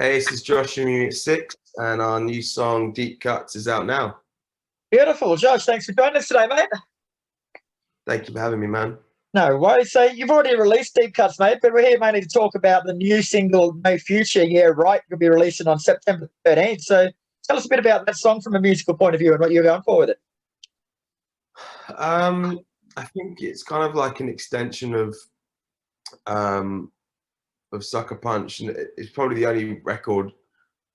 Hey, this is Josh from Unit 6, and our new song, Deep Cuts, is out now. Beautiful. Josh, thanks for joining us today, mate. Thank you for having me, man. No worries. So you've already released Deep Cuts, mate, but we're here mainly to talk about the new single, No Future. Yeah, right. You'll be releasing on September 13th. So tell us a bit about that song from a musical point of view and what you're going for with it. Um, I think it's kind of like an extension um, of Suckerpunch, and it's probably the only record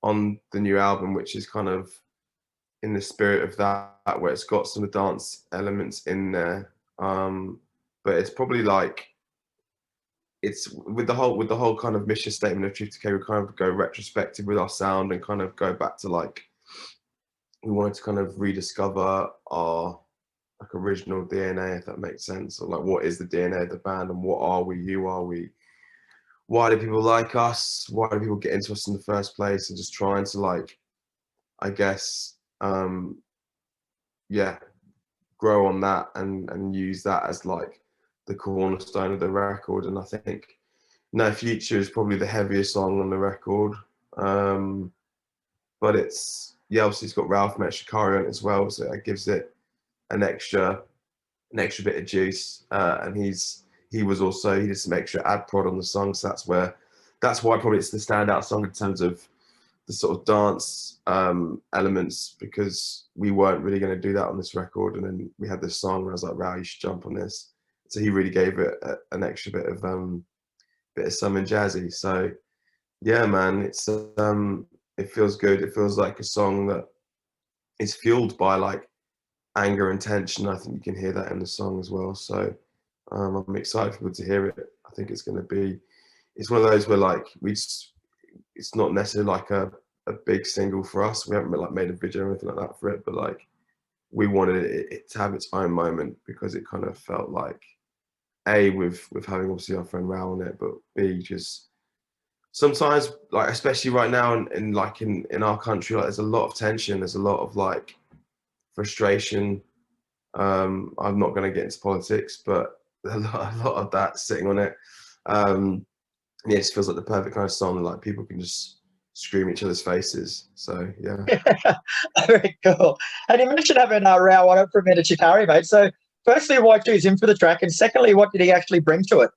on the new album which is kind of in the spirit of that, where it's got some dance elements in there. But it's probably like it's with the whole kind of mission statement of Truth Decay. We kind of go retrospective with our sound and kind of go back to like we wanted to kind of rediscover our like original DNA, if that makes sense, or like what is the DNA of the band and what are we, who are we, why do people like us, why do people get into us in the first place, and just trying to like, I guess, yeah, grow on that and use that as like the cornerstone of the record. And I think No Future is probably the heaviest song on the record. But it's, yeah, obviously it's got Ralph from Enter Shikari on it as well, so that gives it an extra bit of juice. And he was also, he did some extra ad prod on the song, so that's why probably it's the standout song in terms of the sort of dance elements, because we weren't really going to do that on this record, and then we had this song and I was like, wow, you should jump on this. So he really gave it an extra bit of some and jazzy. So yeah, man, it feels good. It feels like a song that is fueled by like anger and tension. I think you can hear that in the song as well. So I'm excited for people to hear it. I think it's going to be, it's one of those where like it's not necessarily like a big single for us. We haven't like made a video or anything like that for it, but like we wanted it to have its own moment, because it kind of felt like A, with having obviously our friend Rou on it, but B, just sometimes like, especially right now in our country, like there's a lot of tension, there's a lot of like frustration. I'm not going to get into politics, but a lot of that sitting on it. Yeah, it just feels like the perfect kind of song. Like people can just scream each other's faces. So yeah. Very cool. And you mentioned having a row on it from Enter Shikari, mate. So firstly, why choose him for the track? And secondly, what did he actually bring to it?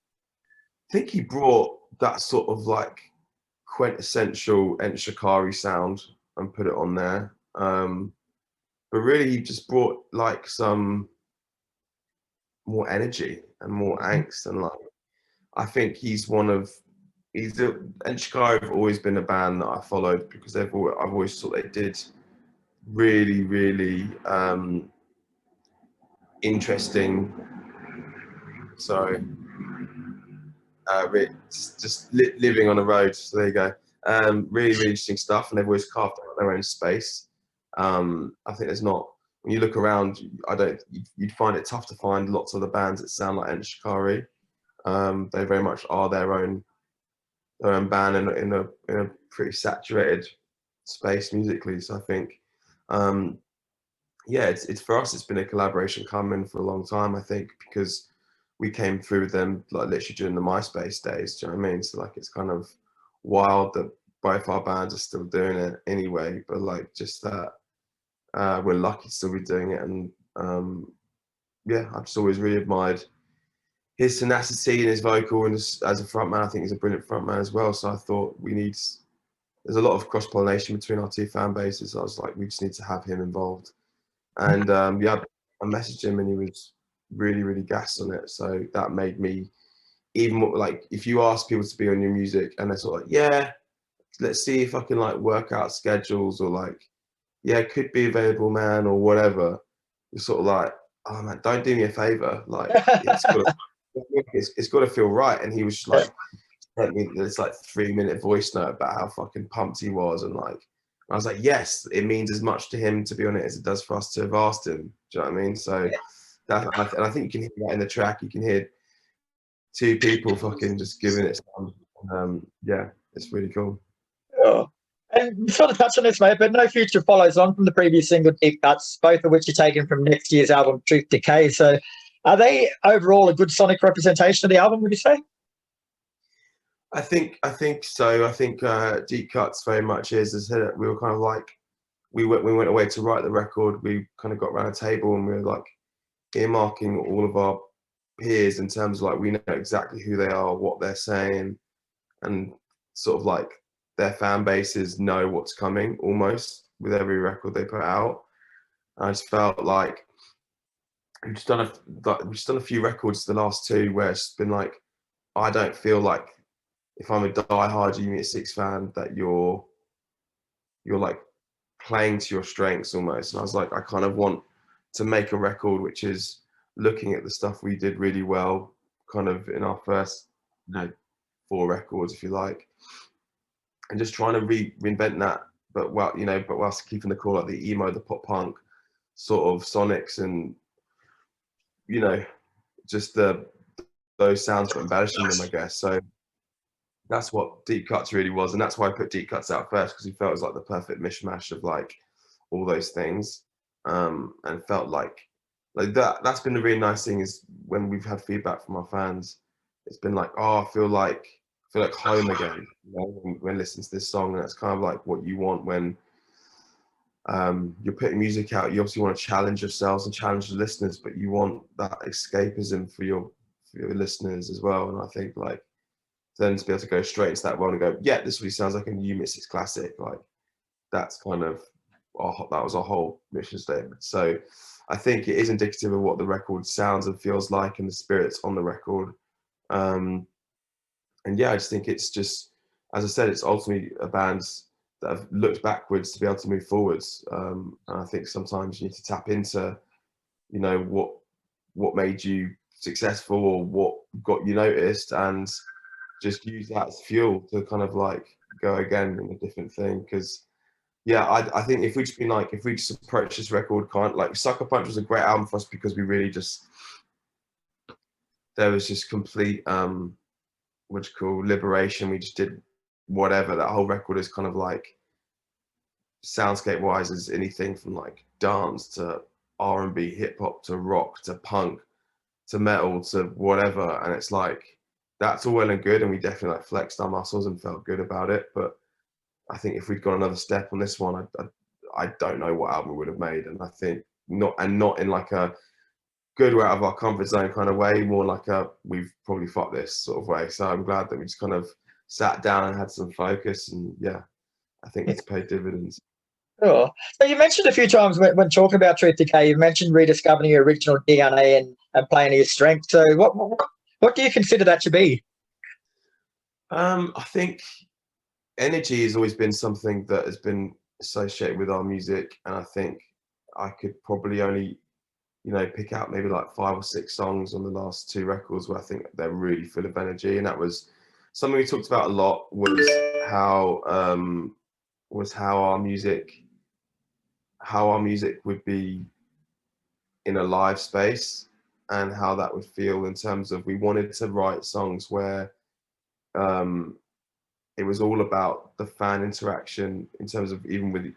I think he brought that sort of like quintessential Enter Shikari sound and put it on there. But really, he just brought like some more energy and more angst, and like I think and Chicago have always been a band that I followed, because I've always thought they did really, really interesting. Sorry, living on the road. So there you go. Really, really interesting stuff, and they've always carved out their own space. I think there's not, when you look around, you'd find it tough to find lots of the bands that sound like Enter Shikari. They very much are their own band in a pretty saturated space musically. So I think, yeah, it's for us. It's been a collaboration coming for a long time. I think because we came through with them like literally during the MySpace days. Do you know what I mean? So like it's kind of wild that both our bands are still doing it anyway. But like just that we're lucky to still be doing it, and yeah, I've just always really admired his tenacity and his vocal, and as a frontman, I think he's a brilliant frontman as well. So I thought there's a lot of cross pollination between our two fan bases. So I was like, we just need to have him involved. And yeah, I messaged him and he was really, really gassed on it. So that made me even more like, if you ask people to be on your music and they're sort of like, yeah, let's see if I can like work out schedules, or like, yeah, could be available, man, or whatever. You're sort of like, oh man, don't do me a favor. Like it's got to feel right. And he was just like, sent me this like 3-minute voice note about how fucking pumped he was, and like I was like, yes, it means as much to him to be on it as it does for us to have asked him. Do you know what I mean? So that, and I think you can hear that in the track. You can hear two people fucking just giving it some. Yeah, it's really cool. Oh. And you sort of touched on this, mate, but No Future follows on from the previous single, Deep Cuts, both of which are taken from next year's album, Truth Decay. So are they overall a good sonic representation of the album, would you say? I think so. I think Deep Cuts very much is. As I said, we were kind of like we went away to write the record. We kind of got around a table and we were like earmarking all of our peers in terms of like we know exactly who they are, what they're saying, and sort of like their fan bases know what's coming almost with every record they put out. I just felt like we've just done a few records, the last two, where it's been like I don't feel like if I'm a die-hard Unit 6 fan that you're like playing to your strengths almost. And I was like, I kind of want to make a record which is looking at the stuff we did really well, kind of in our first, 4 records, if you like, and just trying to reinvent that, but whilst keeping the core like the emo, the pop punk sort of sonics, and just those sounds, but embellishing them, I guess. So that's what Deep Cuts really was, and that's why I put Deep Cuts out first, because he felt it was like the perfect mishmash of like all those things, and felt like that. That's been the really nice thing, is when we've had feedback from our fans, it's been like, oh, I feel like home again, when listening to this song. And that's kind of like what you want when you're putting music out. You obviously want to challenge yourselves and challenge the listeners, but you want that escapism for your listeners as well. And I think like then to be able to go straight into that world and go, yeah, this really sounds like a Unit 6 classic. Like that's kind of that was our whole mission statement. So I think it is indicative of what the record sounds and feels like, and the spirits on the record. And yeah, I just think it's just, as I said, it's ultimately a band that have looked backwards to be able to move forwards. And I think sometimes you need to tap into, what made you successful or what got you noticed, and just use that as fuel to kind of like go again in a different thing. Because yeah, I think if we just approach this record kind of like Suckerpunch was a great album for us, because we really just, there was just complete what you call liberation. We just did whatever. That whole record is kind of like, soundscape wise, is anything from like dance to R&B, hip hop to rock to punk to metal to whatever. And it's like, that's all well and good, and we definitely like flexed our muscles and felt good about it. But I think if we'd gone another step on this one, I don't know what album we would have made. And I think not in like a good or out of our comfort zone kind of way, more like a we've probably fucked this sort of way. So I'm glad that we just kind of sat down and had some focus, and yeah, I think it's paid dividends. Sure. So you mentioned a few times when talking about Truth Decay, you mentioned rediscovering your original DNA and playing to your strength. So what do you consider that to be? I think energy has always been something that has been associated with our music, and I think I could probably only pick out maybe like 5 or 6 songs on the last 2 records where I think they're really full of energy. And that was something we talked about a lot, was how our music would be in a live space, and how that would feel in terms of, we wanted to write songs where it was all about the fan interaction, in terms of, even with,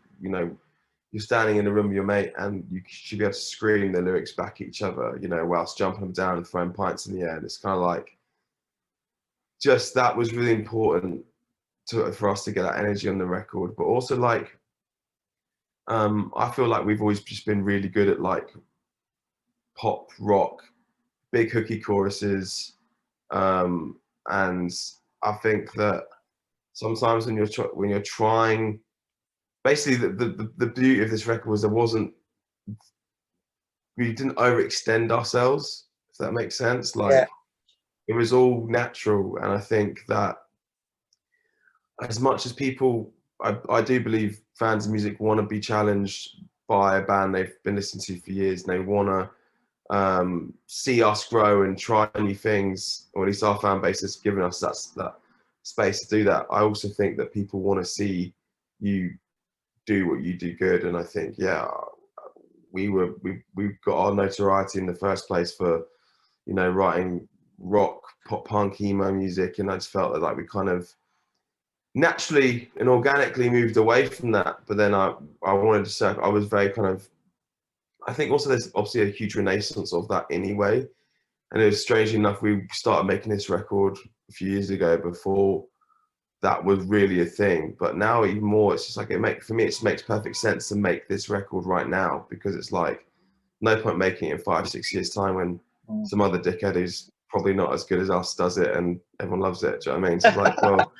you're standing in a room with your mate and you should be able to scream the lyrics back at each other, whilst jumping them down and throwing pints in the air. And it's kind of like, just that was really important for us to get that energy on the record. But also like, I feel like we've always just been really good at like pop rock, big hooky choruses. And I think that sometimes when you're trying, basically the beauty of this record was we didn't overextend ourselves, if that makes sense. Like, Yeah. it was all natural. And I think that as much as people, I do believe fans of music want to be challenged by a band they've been listening to for years, and they want to see us grow and try new things, or at least our fan base has given us that space to do that. I also think that people want to see you do what you do good. And I think, yeah, we got our notoriety in the first place for, writing rock, pop punk, emo music. And I just felt that like we kind of naturally and organically moved away from that. But then I wanted to say, I was very kind of, I think also there's obviously a huge renaissance of that anyway. And it was, strangely enough, we started making this record a few years ago before that was really a thing. But now even more, it's just like for me, it just makes perfect sense to make this record right now, because it's like no point making it in 5-6 years time when some other dickhead who's probably not as good as us does it and everyone loves it. Do you know what I mean? So it's like, well,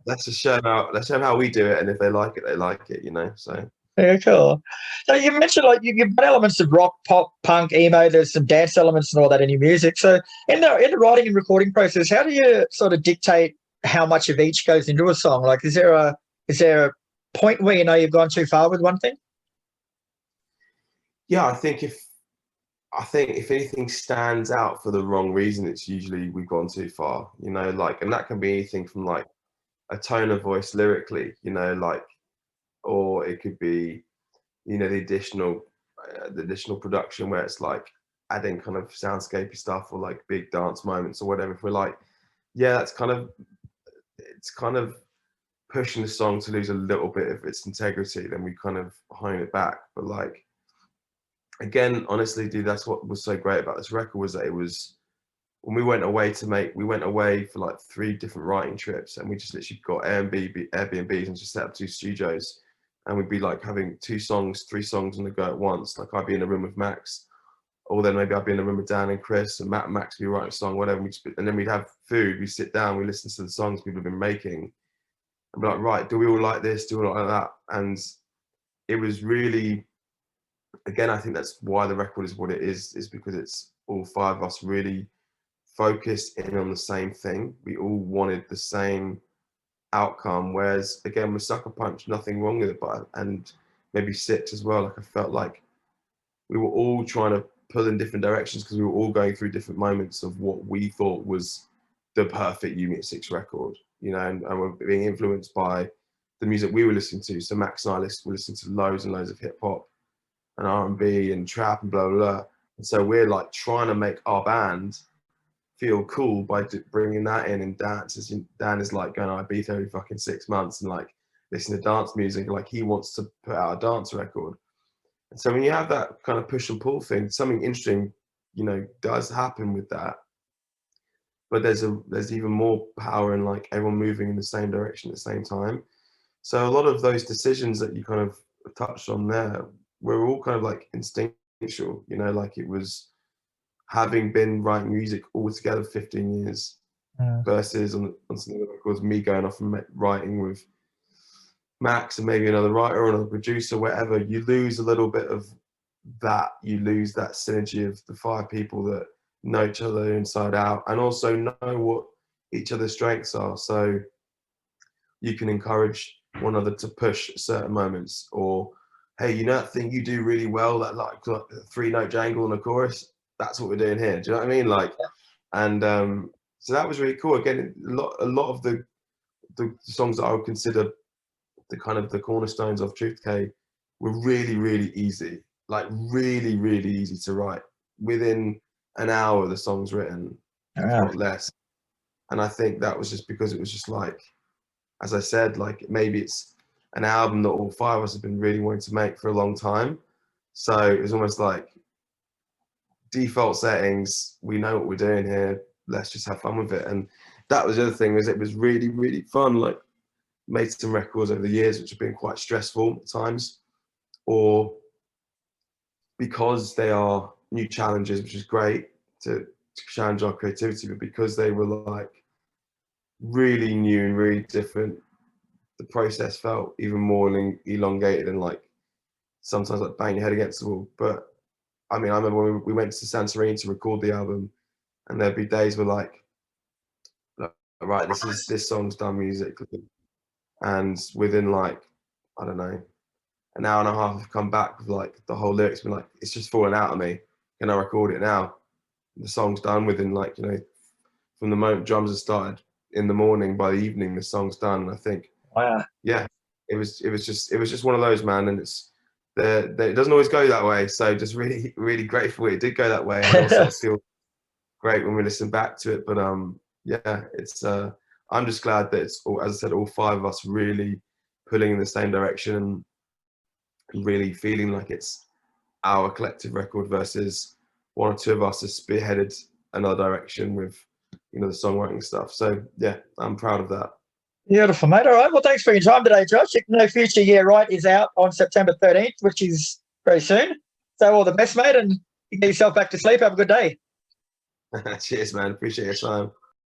let's show them how we do it, and if they like it, they like it, you know. So yeah, cool. So you mentioned like you've got elements of rock, pop, punk, emo. There's some dance elements and all that in your music. So in the writing and recording process, how do you sort of dictate how much of each goes into a song? Like, is there a point where you know you've gone too far with one thing? yeah, I think if anything stands out for the wrong reason, it's usually we've gone too far, you know. Like, and that can be anything from like a tone of voice lyrically, you know, like, or it could be, you know, the additional production where it's like adding kind of soundscapey stuff or like big dance moments or whatever. If we're like, yeah, it's kind of pushing the song to lose a little bit of its integrity, then we kind of hone it back. But like, again, honestly, dude, that's what was so great about this record, was that it was, when we went away for like 3 different writing trips, and we just literally got Airbnbs and just set up 2 studios, and we'd be like having 3 songs on the go at once. Like, I'd be in a room with Max, or then maybe I'd be in a room with Dan and Chris, and Max would be writing a song, whatever. And then we'd have food, we'd sit down, we listen to the songs people have been making, and be like, right, do we all like this? Do we all like that? And it was really, again, I think that's why the record is what it is because it's all 5 of us really focused in on the same thing. We all wanted the same outcome. Whereas again with Suckerpunch, nothing wrong with it, and maybe 6 as well. Like, I felt like we were all trying to pull in different directions because we were all going through different moments of what we thought was the perfect Unit 6 record, you know, and we're being influenced by the music we were listening to. So Max and I were listening to loads and loads of hip hop and R&B and trap and blah, blah, blah. And so we're like trying to make our band feel cool by bringing that in. And Dan is like going to Ibiza every fucking 6 months and like listening to dance music. Like, he wants to put out a dance record. And so when you have that kind of push and pull thing, something interesting, you know, does happen with that. But there's even more power in like everyone moving in the same direction at the same time. So a lot of those decisions that you kind of touched on there were all kind of like instinctual, you know, like it was having been writing music all together 15 years versus on something that was me going off and writing with Max and maybe another writer or another producer, whatever. You lose a little bit of that. You lose that synergy of the 5 people that know each other inside out and also know what each other's strengths are. So you can encourage one another to push certain moments, or, hey, you know that thing you do really well, that like a 3-note jangle in a chorus, that's what we're doing here. Do you know what I mean? Like, and so that was really cool. Again, a lot of the songs that I would consider the kind of the cornerstones of Truth Decay were really, really easy. Like, really, really easy to write. Within an hour, the song's written, if not less. And I think that was just because it was just like, as I said, like maybe it's an album that all 5 of us have been really wanting to make for a long time. So it was almost like default settings. We know what we're doing here. Let's just have fun with it. And that was the other thing, is it was really, really fun. Like, made some records over the years which have been quite stressful at times, or because they are new challenges, which is great to challenge our creativity, but because they were like really new and really different, the process felt even more elongated and like sometimes like bang your head against the wall. But I mean, I remember when we went to Santorini to record the album, and there'd be days where like, right, this song's done musically, and within like, I don't know, an hour and a half, I've come back with like the whole lyrics, been like, it's just falling out of me. Can I record it now? The song's done within like, you know, from the moment drums have started in the morning, by the evening the song's done. And I think, Wow. yeah, it was just one of those, man. And it doesn't always go that way. So just really, really grateful it did go that way. And also feel great when we listen back to it. But yeah, it's I'm just glad that it's all, as I said, all 5 of us really pulling in the same direction and really feeling like it's our collective record versus 1 or 2 of us has spearheaded another direction with you know, the songwriting stuff. So yeah, I'm proud of that. Beautiful, mate. All right. Well, thanks for your time today, Josh. No Future Year Right is out on September 13th, which is very soon. So all the best, mate, and get yourself back to sleep. Have a good day. Cheers, man. Appreciate your time.